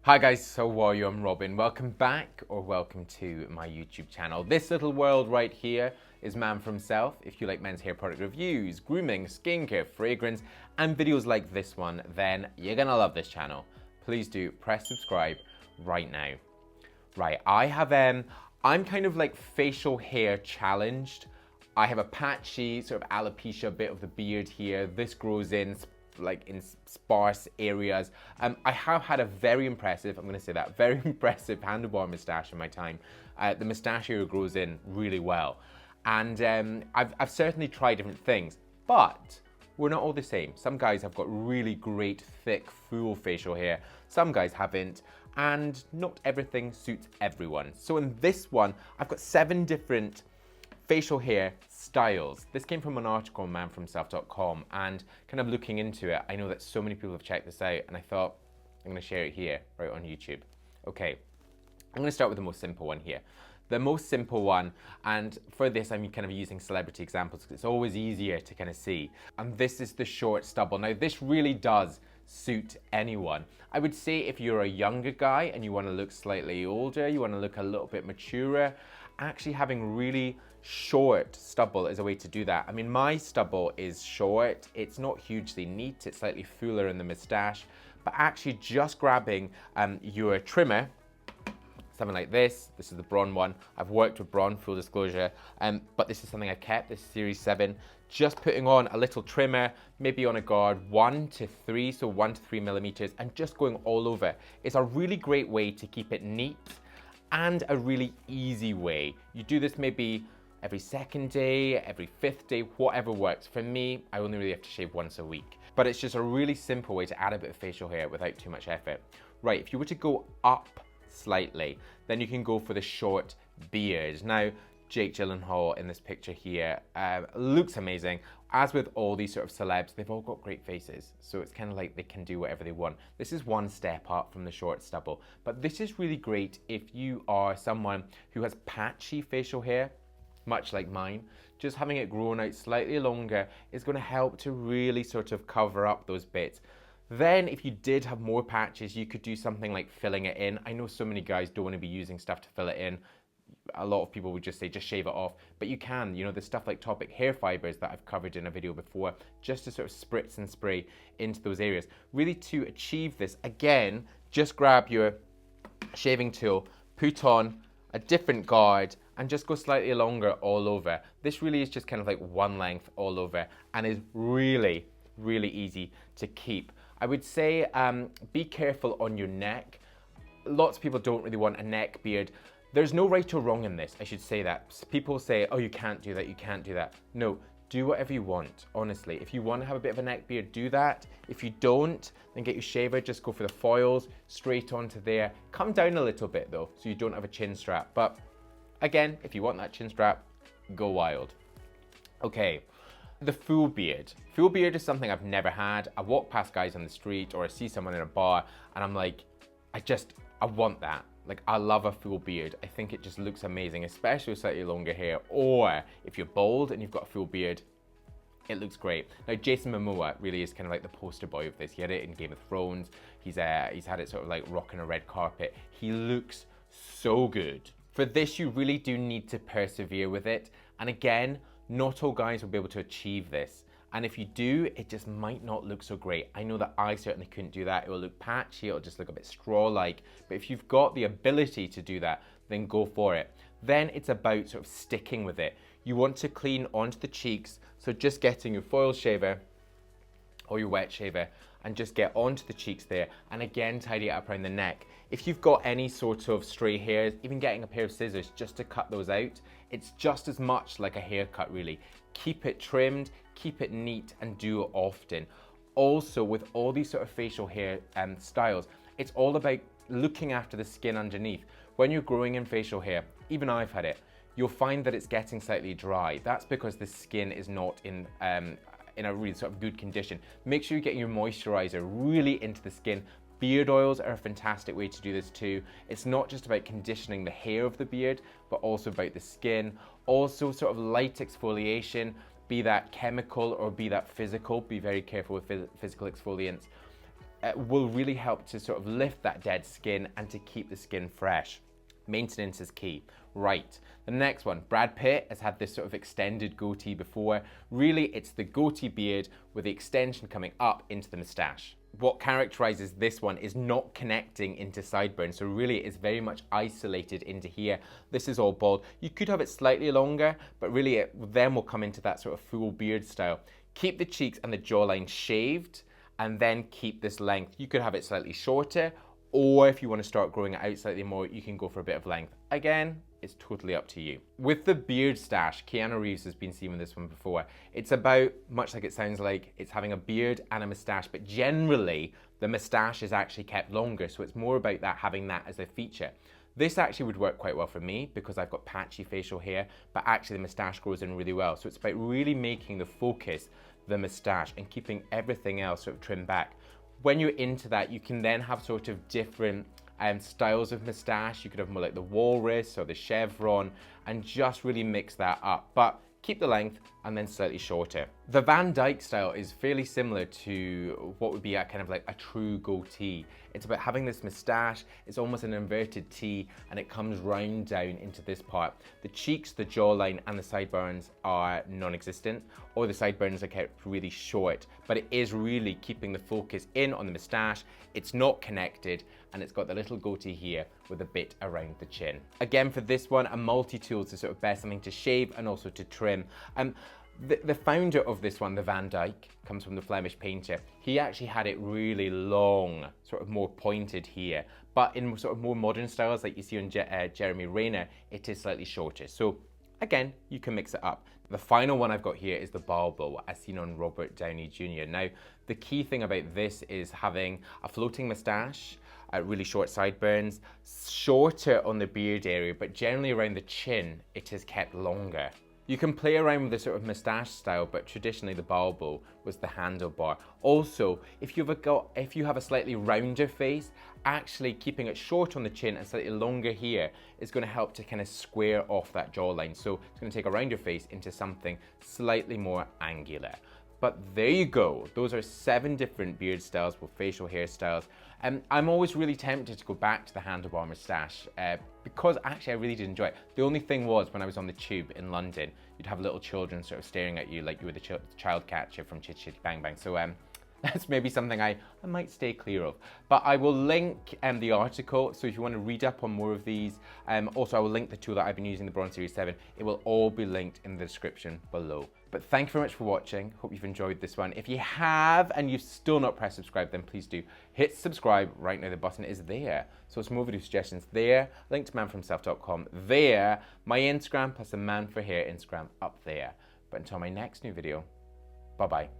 Hi guys, how are you? I'm Robin. Welcome back or welcome to my YouTube channel. This little world right here is Man for Himself. If you like men's hair product reviews, grooming, skincare, fragrance, and videos like this one, then you're gonna love this channel. Please do press subscribe right now. Right, I'm kind of like facial hair challenged. I have a patchy sort of alopecia bit of the beard here. This grows in sparse areas. I have had a very impressive, I'm going to say that, very impressive handlebar moustache in my time. The moustache area grows in really well. And I've certainly tried different things, but we're not all the same. Some guys have got really great, thick, full facial hair. Some guys haven't, and not everything suits everyone. So in this one, I've got 7 different facial hair styles. This came from an article on manforhimself.com, and kind of looking into it, I know that so many people have checked this out, and I thought I'm going to share it here, right on YouTube. Okay, I'm going to start with the most simple one here. The most simple one, and for this I'm kind of using celebrity examples because it's always easier to kind of see. And this is the short stubble. Now this really does suit anyone. I would say if you're a younger guy and you want to look slightly older, you want to look a little bit maturer, actually having really short stubble is a way to do that. I mean, my stubble is short. It's not hugely neat. It's slightly fuller in the moustache, but actually just grabbing your trimmer, something like this. This is the Braun one. I've worked with Braun, full disclosure, but this is something I kept, this is Series 7. Just putting on a little trimmer, maybe on a guard 1 to 3, so 1 to 3 millimeters, and just going all over. It's a really great way to keep it neat and a really easy way. You do this maybe every 2nd day, every 5th day, whatever works. For me, I only really have to shave once a week. But it's just a really simple way to add a bit of facial hair without too much effort. Right, if you were to go up slightly, then you can go for the short beard. Now, Jake Gyllenhaal in this picture here looks amazing. As with all these sort of celebs, they've all got great faces. So it's kind of like they can do whatever they want. This is one step up from the short stubble. But this is really great if you are someone who has patchy facial hair, much like mine. Just having it grown out slightly longer is going to help to really sort of cover up those bits. Then if you did have more patches, you could do something like filling it in. I know so many guys don't want to be using stuff to fill it in. A lot of people would just say, just shave it off. But you can, you know, there's stuff like topic hair fibers that I've covered in a video before, just to sort of spritz and spray into those areas. Really to achieve this, again, just grab your shaving tool, put on a different guard, and just go slightly longer all over. This really is just kind of like one length all over, and is really, really easy to keep. I would say be careful on your neck. Lots of people don't really want a neck beard. There's no right or wrong in this, I should say that. People say, oh, you can't do that, you can't do that. No, do whatever you want, honestly. If you want to have a bit of a neck beard, do that. If you don't, then get your shaver, just go for the foils, straight onto there. Come down a little bit though, so you don't have a chin strap. But again, if you want that chin strap, go wild. Okay, the full beard. Full beard is something I've never had. I walk past guys on the street or I see someone in a bar and I'm like, I want that. Like, I love a full beard. I think it just looks amazing, especially with slightly longer hair. Or if you're bald and you've got a full beard, it looks great. Now, Jason Momoa really is kind of like the poster boy of this. He had it in Game of Thrones. He's had it sort of like rocking a red carpet. He looks so good. For this, you really do need to persevere with it. And again, not all guys will be able to achieve this. And if you do, it just might not look so great. I know that I certainly couldn't do that. It will look patchy, it'll just look a bit straw-like. But if you've got the ability to do that, then go for it. Then it's about sort of sticking with it. You want to clean onto the cheeks, so just getting your foil shaver or your wet shaver and just get onto the cheeks there, and again tidy it up around the neck. If you've got any sort of stray hairs, even getting a pair of scissors just to cut those out, it's just as much like a haircut really. Keep it trimmed, keep it neat, and do it often. Also, with all these sort of facial hair styles, it's all about looking after the skin underneath. When you're growing in facial hair, even I've had it, you'll find that it's getting slightly dry. That's because the skin is not in a really sort of good condition. Make sure you're getting your moisturizer really into the skin. Beard oils are a fantastic way to do this too. It's not just about conditioning the hair of the beard, but also about the skin. Also sort of light exfoliation, be that chemical or be that physical. Be very careful with physical exfoliants. will really help to sort of lift that dead skin and to keep the skin fresh. Maintenance is key. Right, the next one, Brad Pitt has had this sort of extended goatee before. Really, it's the goatee beard with the extension coming up into the moustache. What characterizes this one is not connecting into sideburns, so really it's very much isolated into here. This is all bald. You could have it slightly longer, but really it then will come into that sort of full beard style. Keep the cheeks and the jawline shaved, and then keep this length. You could have it slightly shorter, or if you want to start growing it out slightly more, you can go for a bit of length. Again, it's totally up to you. With the Beardstache, Keanu Reeves has been seen with this one before. It's about, much like it sounds like, it's having a beard and a moustache, but generally the moustache is actually kept longer, so it's more about that, having that as a feature. This actually would work quite well for me because I've got patchy facial hair, but actually the moustache grows in really well. So it's about really making the focus the moustache and keeping everything else sort of trimmed back. When you're into that, you can then have sort of different styles of moustache. You could have more like the walrus or the chevron and just really mix that up. But keep the length and then slightly shorter. The Van Dyke style is fairly similar to what would be a kind of like a true goatee. It's about having this moustache, it's almost an inverted T, and it comes round down into this part. The cheeks, the jawline, and the sideburns are non-existent, or the sideburns are kept really short, but it is really keeping the focus in on the moustache. It's not connected, and it's got the little goatee here with a bit around the chin. Again, for this one, a multi-tool to sort of bear something to shave and also to trim. The founder of this one, the Van Dyke, comes from the Flemish painter. He actually had it really long, sort of more pointed here, but in sort of more modern styles like you see on Jeremy Renner, it is slightly shorter. So again, you can mix it up. The final one I've got here is the Balboa, as seen on Robert Downey Jr. Now, the key thing about this is having a floating moustache, really short sideburns, shorter on the beard area, but generally around the chin, it is kept longer. You can play around with the sort of moustache style, but traditionally the Balboa was the handlebar. Also, if you have a slightly rounder face, actually keeping it short on the chin and slightly longer here is going to help to kind of square off that jawline. So it's going to take a rounder face into something slightly more angular. But there you go. Those are 7 different beard styles with facial hairstyles. I'm always really tempted to go back to the handlebar moustache because actually I really did enjoy it. The only thing was when I was on the tube in London, you'd have little children sort of staring at you like you were the child catcher from Chitty Chitty Bang Bang. So that's maybe something I might stay clear of. But I will link the article, so if you want to read up on more of these, also I will link the tool that I've been using, the Bronze Series 7. It will all be linked in the description below. But thank you very much for watching. Hope you've enjoyed this one. If you have and you've still not pressed subscribe, then please do hit subscribe right now. The button is there. So some more video suggestions there. Link to manforhimself.com there. My Instagram plus the Man for Hair Instagram up there. But until my next new video, bye-bye.